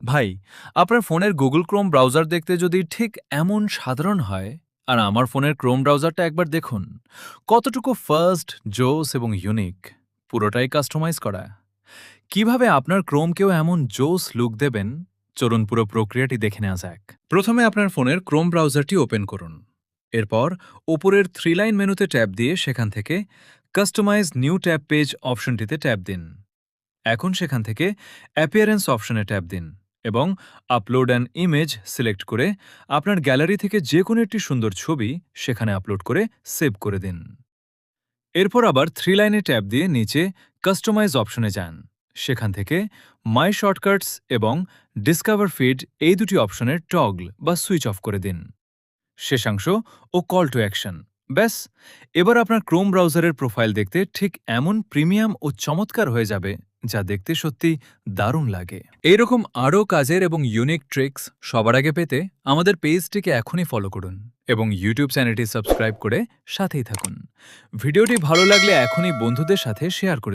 ভাই, আপনার ফোনের গুগল ক্রোম ব্রাউজার দেখতে যদি ঠিক এমন সাধারণ হয়, আর আমার ফোনের ক্রোম ব্রাউজারটা একবার দেখুন, কতটুকু ফার্স্ট, জোস এবং ইউনিক, পুরোটাই কাস্টমাইজ করা। কিভাবে আপনার ক্রোমকেও এমন জোস লুক দেবেন, চলুন পুরো প্রক্রিয়াটি দেখে নেওয়া যাক। প্রথমে আপনার ফোনের ক্রোম ব্রাউজারটি ওপেন করুন। এরপর উপরের 3 লাইন মেনুতে ট্যাপ দিয়ে সেখান থেকে কাস্টমাইজ নিউ ট্যাব পেজ অপশনটিতে ট্যাপ দিন। এখন সেখান থেকে অ্যাপিয়ারেন্স অপশনে ট্যাপ দিন এবং আপলোড অ্যান ইমেজ সিলেক্ট করে আপনার গ্যালারি থেকে যে কোনো একটি সুন্দর ছবি সেখানে আপলোড করে সেভ করে দিন। এরপর আবার 3 লাইনে ট্যাপ দিয়ে নিচে কাস্টমাইজ অপশনে যান। সেখান থেকে মাই শর্টকাটস এবং ডিসকভার ফিড এই দুটি অপশনের টগল বা সুইচ অফ করে দিন। শেষাংশ ও কল টু অ্যাকশন। ব্যাস, এবার আপনার ক্রোম ব্রাউজারের প্রোফাইল দেখতে ঠিক এমন প্রিমিয়াম ও চমৎকার হয়ে যাবে, যা দেখতে সত্যি দারুণ লাগে। এইরকম আরও কাজের এবং ইউনিক ট্রিক্স সবার আগে পেতে আমাদের পেজটিকে এখনই ফলো করুন এবং ইউটিউব চ্যানেলটি সাবস্ক্রাইব করে সাথেই থাকুন। ভিডিওটি ভালো লাগলে এখনই বন্ধুদের সাথে শেয়ার করে